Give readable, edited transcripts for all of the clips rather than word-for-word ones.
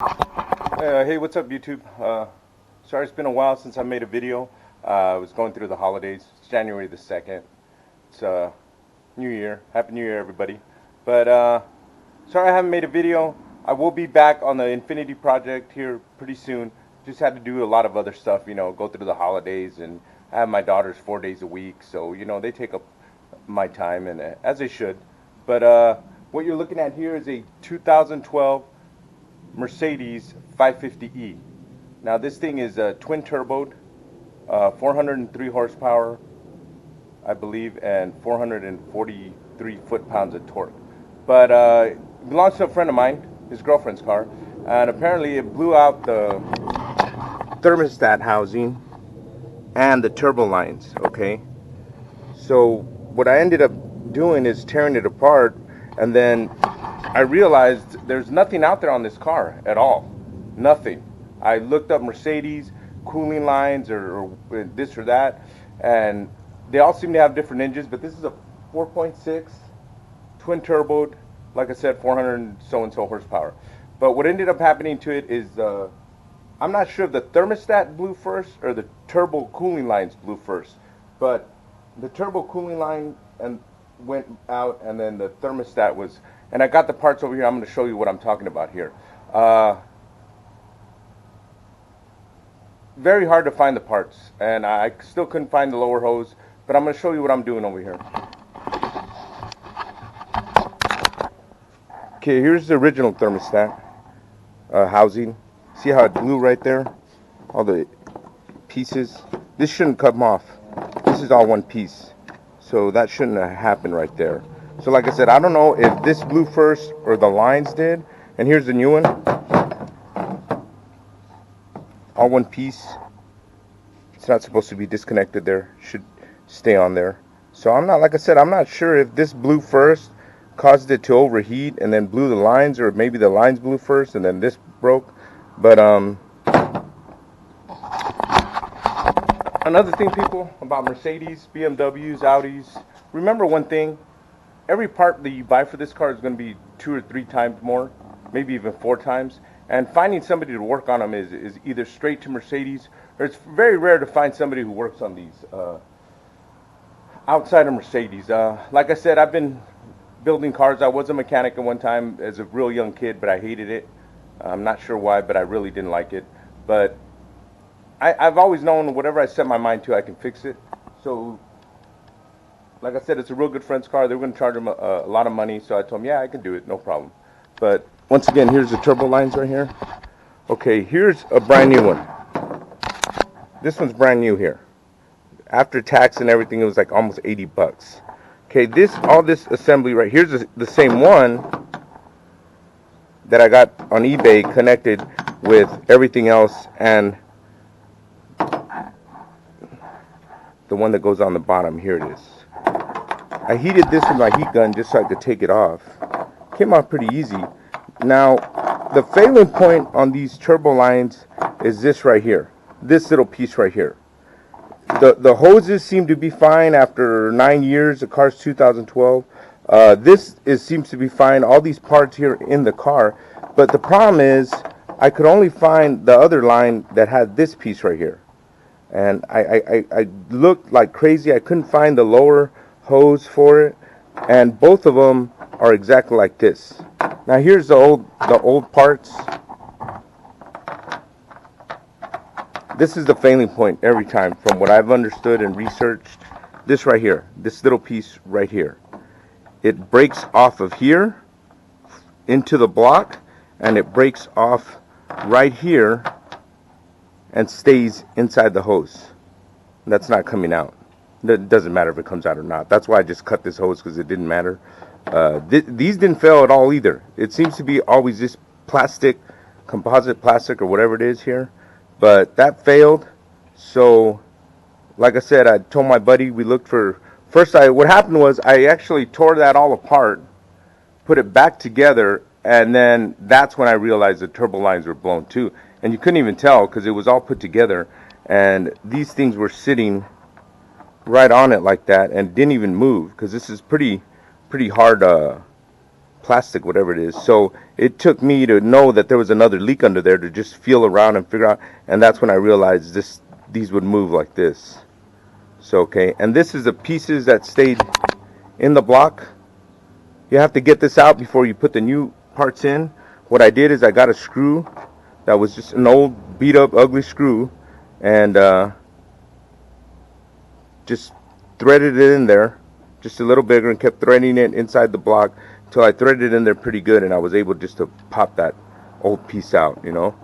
Hey, what's up, YouTube? Sorry, it's been a while since I made a video. I was going through the holidays. It's January the 2nd. It's New Year. Happy New Year, everybody. But sorry I haven't made a video. I will be back on the Infinity project here pretty soon. Just had to do a lot of other stuff, go through the holidays, and I have my daughters 4 days a week, so they take up my time, and as they should. But what you're looking at here is a 2012 Mercedes 550E. Now this thing is twin turboed, 403 horsepower, I believe, and 443 foot-pounds of torque. But it belongs to a friend of mine, his girlfriend's car, and apparently it blew out the thermostat housing and the turbo lines. Okay, so what I ended up doing is tearing it apart, and then I realized there's nothing out there on this car at all. Nothing. I looked up Mercedes cooling lines or this or that, and they all seem to have different engines, but this is a 4.6 twin turboed, like I said, 400 so and so horsepower. But what ended up happening to it is I'm not sure if the thermostat blew first or the turbo cooling lines blew first, but the turbo cooling line went out, and then the thermostat was. And I got the parts over here. I'm going to show you what I'm talking about here. Very hard to find the parts, and I still couldn't find the lower hose, but I'm going to show you what I'm doing over here. Okay, here's the original thermostat housing. See how it blew right there? All the pieces. This shouldn't come off. This is all one piece. So that shouldn't have happened right there. So like I said, I don't know if this blew first or the lines did. And here's the new one. All one piece. It's not supposed to be disconnected there. Should stay on there. So I'm not, like I said, I'm not sure if this blew first, caused it to overheat, and then blew the lines, or maybe the lines blew first and then this broke. But another thing, people, about Mercedes, BMWs, Audis, remember one thing. Every part that you buy for this car is going to be 2 or 3 times more, maybe even 4 times. And finding somebody to work on them is either straight to Mercedes, or it's very rare to find somebody who works on these outside of Mercedes. Like I said, I've been building cars. I was a mechanic at one time as a real young kid, but I hated it. I'm not sure why, but I really didn't like it. But I've always known whatever I set my mind to, I can fix it. So like I said, it's a real good friend's car. They were going to charge him a lot of money, so I told him, yeah, I can do it, no problem. But once again, here's the turbo lines right here. Okay, here's a brand new one. This one's brand new here. After tax and everything, it was like almost 80 bucks. Okay, all this assembly right here's the same one that I got on eBay, connected with everything else, and the one that goes on the bottom, here it is. I heated this with my heat gun just so I could take it off. Came off pretty easy. Now, the failing point on these turbo lines is this right here. This little piece right here. The hoses seem to be fine after 9 years. The car's 2012. Seems to be fine. All these parts here in the car. But the problem is, I could only find the other line that had this piece right here. And I looked like crazy. I couldn't find the lower hose for it, and both of them are exactly like this. Now here's the old parts. This is the failing point every time, from what I've understood and researched. This right here, this little piece right here, it breaks off of here into the block, and it breaks off right here and stays inside the hose. That's not coming out. It doesn't matter if it comes out or not. That's why I just cut this hose, because it didn't matter. These didn't fail at all either. It seems to be always this plastic, composite plastic or whatever it is here. But that failed. So, like I said, I told my buddy, we looked for... what happened was I actually tore that all apart, put it back together, and then that's when I realized the turbo lines were blown too. And you couldn't even tell because it was all put together. And these things were sitting right on it like that and didn't even move, because this is pretty hard plastic, whatever it is. So it took me to know that there was another leak under there to just feel around and figure out, and that's when I realized these would move like this. So okay, and this is the pieces that stayed in the block. You have to get this out before you put the new parts in. What I did is I got a screw that was just an old beat up ugly screw, and just threaded it in there just a little bigger and kept threading it inside the block until I threaded it in there pretty good, and I was able just to pop that old piece out, you know.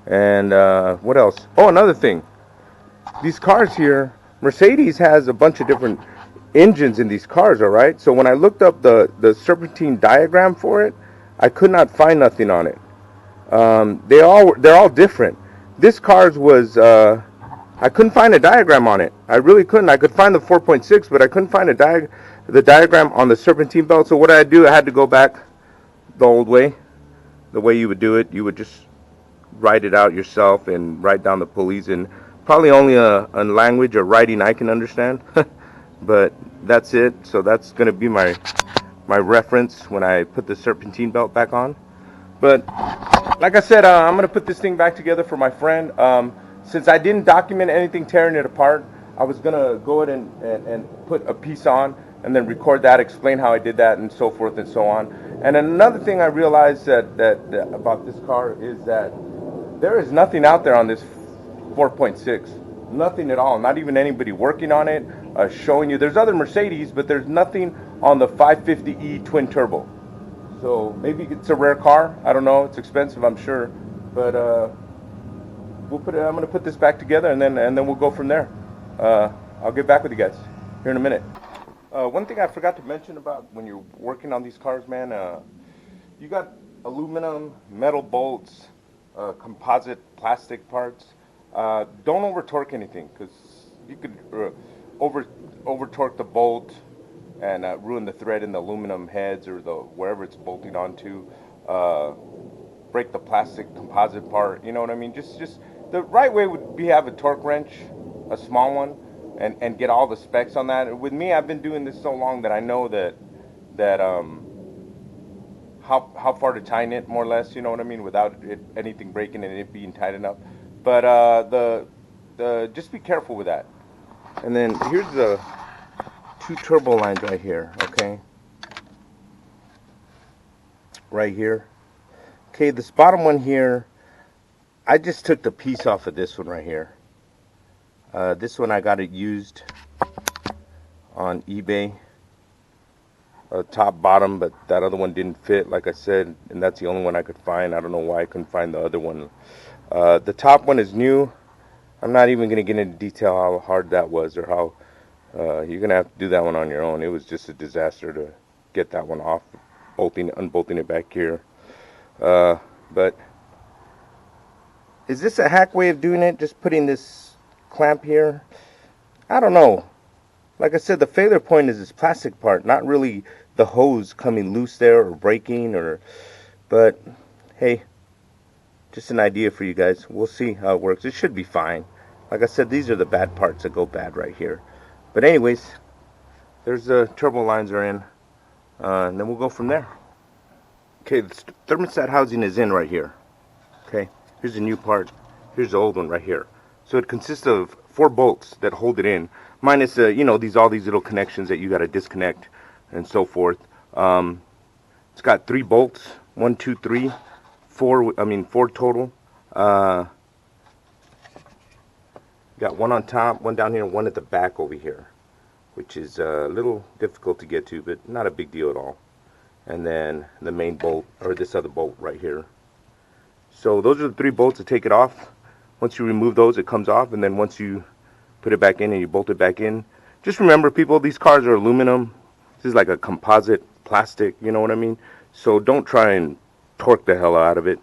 And what else? Oh, another thing, these cars here, Mercedes has a bunch of different engines in these cars, all right? So when I looked up the Serpentine diagram for it, I could not find nothing on it. They're all different. This car's was I couldn't find a diagram on it. I really couldn't. I could find the 4.6, but I couldn't find the diagram on the Serpentine belt. So what did I do? I had to go back the old way, the way you would do it. You would just write it out yourself and write down the pulleys, and probably only a language or writing I can understand. But that's it. So that's going to be my reference when I put the Serpentine belt back on. But like I said, I'm going to put this thing back together for my friend. Since I didn't document anything tearing it apart, I was going to go ahead and put a piece on and then record that, explain how I did that, and so forth and so on. And another thing I realized that about this car is that there is nothing out there on this 4.6. Nothing at all. Not even anybody working on it, showing you. There's other Mercedes, but there's nothing on the 550e twin turbo. So maybe it's a rare car. I don't know. It's expensive, I'm sure. But I'm going to put this back together, and then we'll go from there. I'll get back with you guys here in a minute. One thing I forgot to mention about when you're working on these cars, man, you got aluminum, metal bolts, composite plastic parts. Don't over torque anything, because you could over torque the bolt and ruin the thread in the aluminum heads or wherever it's bolting onto. Break the plastic composite part. You know what I mean? Just the right way would be have a torque wrench, a small one, and get all the specs on that. With me, I've been doing this so long that I know that how far to tighten it, more or less. You know what I mean? Without anything breaking and it being tight enough. But just be careful with that. And then here's the 2 turbo lines right here. Okay. Right here. Okay, this bottom one here, I just took the piece off of this one right here. This one I got it used on eBay. Top, bottom, but that other one didn't fit, like I said, and that's the only one I could find. I don't know why I couldn't find the other one. The top one is new. I'm not even going to get into detail how hard that was, or how you're going to have to do that one on your own. It was just a disaster to get that one off, unbolting it back here. But is this a hack way of doing it? Just putting this clamp here? I don't know. Like I said, the failure point is this plastic part, not really the hose coming loose there or breaking, but hey, just an idea for you guys. We'll see how it works. It should be fine. Like I said, these are the bad parts that go bad right here. But anyways, there's the turbo lines are in, and then we'll go from there. Okay, the thermostat housing is in right here. Okay, here's the new part. Here's the old one right here. So it consists of 4 bolts that hold it in, minus all these little connections that you got to disconnect and so forth. It's got 3 bolts, 1, 2, 3, 4. 4 total. Got one on top, one down here, and one at the back over here, which is a little difficult to get to, but not a big deal at all. And then the main bolt, or this other bolt right here. So those are the 3 bolts to take it off. Once you remove those, it comes off, and then once you put it back in and you bolt it back in, just remember, people, these cars are aluminum. This is like a composite plastic, you know what I mean? So don't try and torque the hell out of it.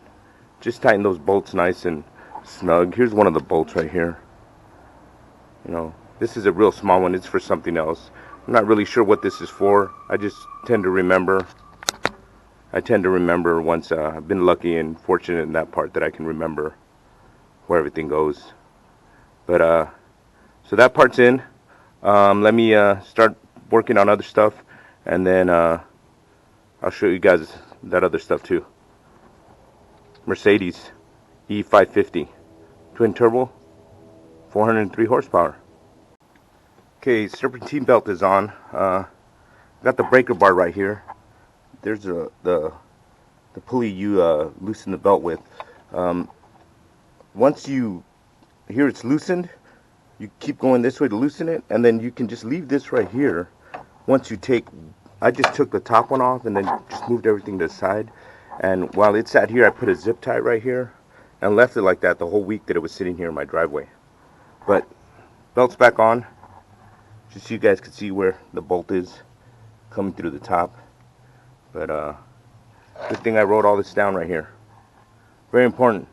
Just tighten those bolts nice and snug. Here's one of the bolts right here. This is a real small one. It's for something else. I'm not really sure what this is for. I just tend to remember. Once I've been lucky and fortunate in that part that I can remember where everything goes. But so that part's in. Let me start working on other stuff, and then I'll show you guys that other stuff too. Mercedes E550 twin turbo, 403 horsepower. Okay, serpentine belt is on. Got the breaker bar right here. There's the pulley you loosen the belt with. Once you hear it's loosened, you keep going this way to loosen it, and then you can just leave this right here. Once you take, I just took the top one off and then just moved everything to the side. And while it sat here, I put a zip tie right here and left it like that the whole week that it was sitting here in my driveway. But belt's back on, just so you guys can see where the bolt is coming through the top. But good thing I wrote all this down right here. Very important.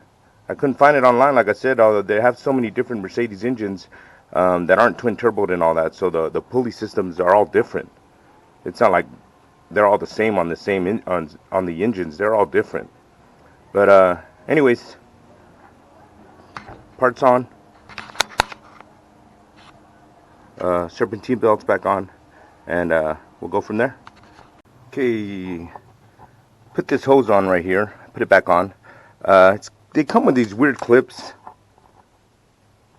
I couldn't find it online, like I said, although they have so many different Mercedes engines that aren't twin turboed and all that, so the pulley systems are all different. It's not like they're all the same on the same on the engines. They're all different. But anyways, parts on. Serpentine belt's back on, and we'll go from there. Okay, put this hose on right here. Put it back on. They come with these weird clips.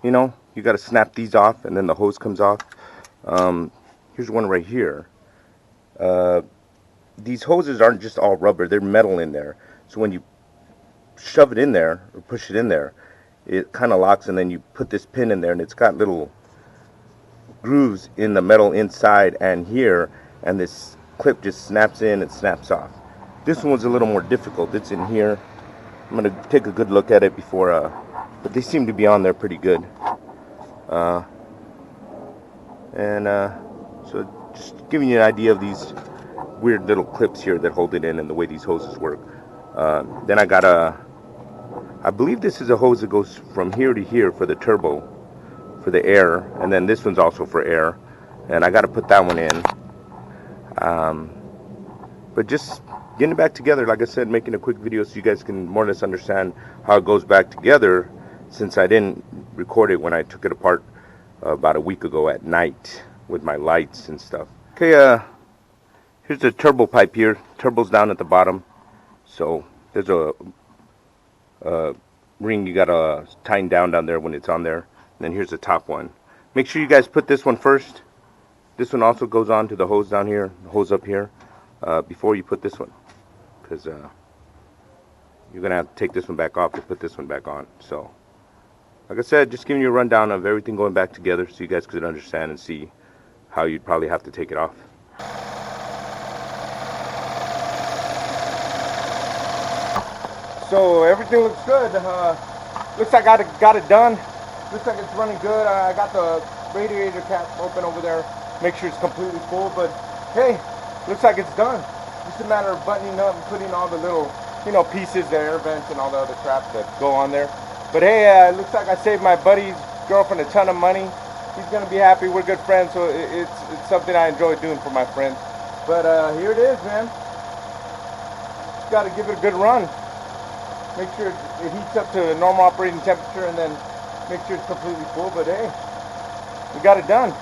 You know, you got to snap these off, and then the hose comes off. Here's one right here. These hoses aren't just all rubber; they're metal in there. So when you shove it in there or push it in there, it kind of locks, and then you put this pin in there, and it's got little grooves in the metal inside and here, and this clip just snaps in and snaps off. This one's a little more difficult. It's in here. I'm gonna take a good look at it before, but they seem to be on there pretty good. So just giving you an idea of these weird little clips here that hold it in and the way these hoses work. Then I got I believe this is a hose that goes from here to here for the turbo, for the air, and then this one's also for air, and I got to put that one in. But just getting it back together, like I said, making a quick video so you guys can more or less understand how it goes back together, since I didn't record it when I took it apart about a week ago at night with my lights and stuff. Okay, here's the turbo pipe here. Turbo's down at the bottom, so there's a ring you gotta tighten down there when it's on there. And then here's the top one. Make sure you guys put this one first. This one also goes on to the hose down here, the hose up here, before you put this one, because you're gonna have to take this one back off to put this one back on. So, like I said, just giving you a rundown of everything going back together so you guys could understand and see how you'd probably have to take it off. So everything looks good. Looks like I got it done. Looks like it's running good. I got the radiator cap open over there. Make sure it's completely full. But hey, looks like it's done. Just a matter of buttoning up and putting all the little, pieces, the air vents and all the other crap that go on there. But hey, it looks like I saved my buddy's girlfriend a ton of money. He's gonna be happy. We're good friends, so it's something I enjoy doing for my friends. But here it is, man. Just got to give it a good run. Make sure it heats up to normal operating temperature, and then make sure it's completely full. But hey, we got it done.